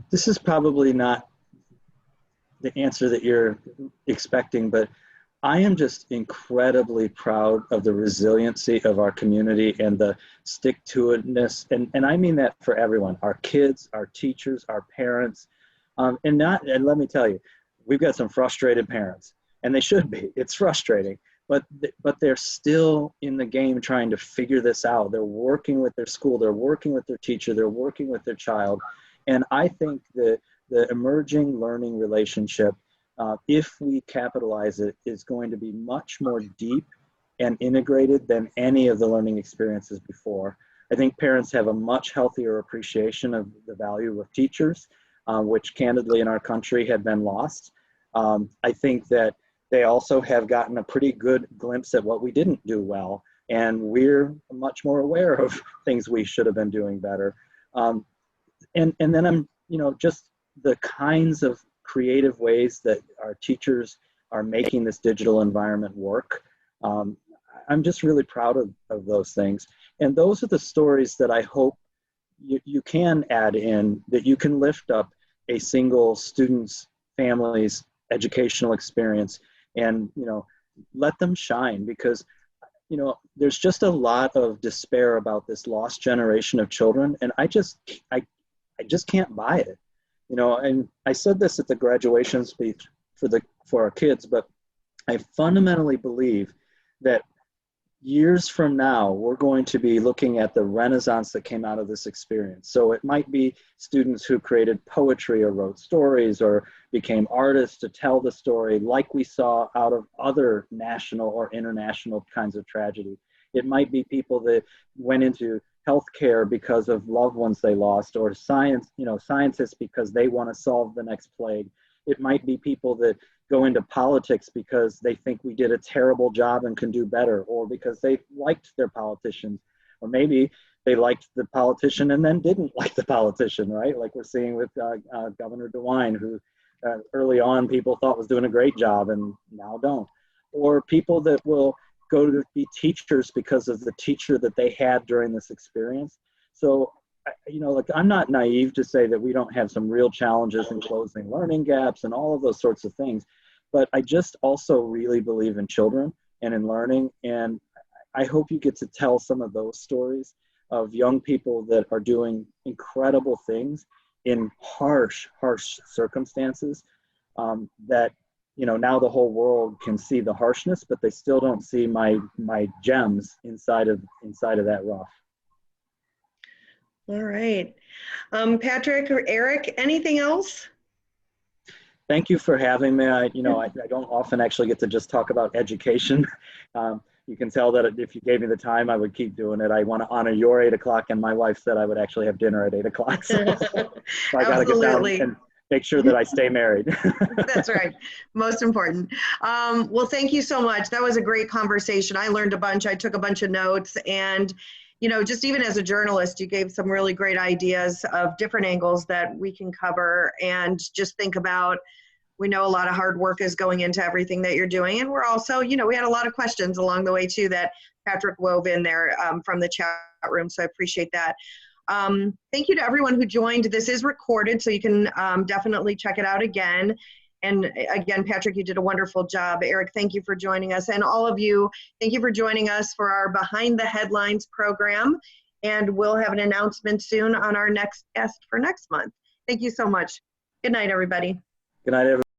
This is probably not the answer that you're expecting, but I am just incredibly proud of the resiliency of our community and the stick-to-itness, and I mean that for everyone, our kids, our teachers, our parents, and let me tell you, we've got some frustrated parents, and they should be. It's frustrating, but they're still in the game trying to figure this out. They're working with their school, they're working with their teacher, they're working with their child, and I think that the emerging learning relationship, if we capitalize it, is going to be much more deep and integrated than any of the learning experiences before. I think parents have a much healthier appreciation of the value of teachers, which candidly in our country had been lost. I think that they also have gotten a pretty good glimpse at what we didn't do well, and we're much more aware of things we should have been doing better. And then I'm, just the kinds of creative ways that our teachers are making this digital environment work. I'm just really proud of those things. And those are the stories that I hope you can add in, that you can lift up a single student's family's educational experience and, let them shine, because, there's just a lot of despair about this lost generation of children. And I just can't buy it. And I said this at the graduation speech for our kids, but I fundamentally believe that years from now, we're going to be looking at the renaissance that came out of this experience. So it might be students who created poetry or wrote stories or became artists to tell the story, like we saw out of other national or international kinds of tragedy. It might be people that went into healthcare because of loved ones they lost, or scientists because they want to solve the next plague. It might be people that go into politics because they think we did a terrible job and can do better, or because they liked their politicians, or maybe they liked the politician and then didn't like the politician, right? Like we're seeing with Governor DeWine, who early on people thought was doing a great job and now don't. Or people that will go to be teachers because of the teacher that they had during this experience. So, like I'm not naive to say that we don't have some real challenges in closing learning gaps and all of those sorts of things. But I just also really believe in children and in learning. And I hope you get to tell some of those stories of young people that are doing incredible things in harsh circumstances, that, now the whole world can see the harshness, but they still don't see my gems inside of that rough. All right. Patrick or Eric, anything else? Thank you for having me. I don't often actually get to just talk about education. You can tell that if you gave me the time, I would keep doing it. I want to honor your 8 o'clock, and my wife said I would actually have dinner at 8 o'clock. So I got to get down and make sure that I stay married. That's right. Most important. Well, thank you so much. That was a great conversation. I learned a bunch. I took a bunch of notes, and just even as a journalist, you gave some really great ideas of different angles that we can cover, and just think about, we know a lot of hard work is going into everything that you're doing. And we're also, we had a lot of questions along the way too that Patrick wove in there from the chat room. So I appreciate that. Thank you to everyone who joined. This is recorded, so you can definitely check it out again. And again, Patrick, you did a wonderful job. Eric, thank you for joining us. And all of you, thank you for joining us for our Behind the Headlines program. And we'll have an announcement soon on our next guest for next month. Thank you so much. Good night, everybody. Good night, everybody.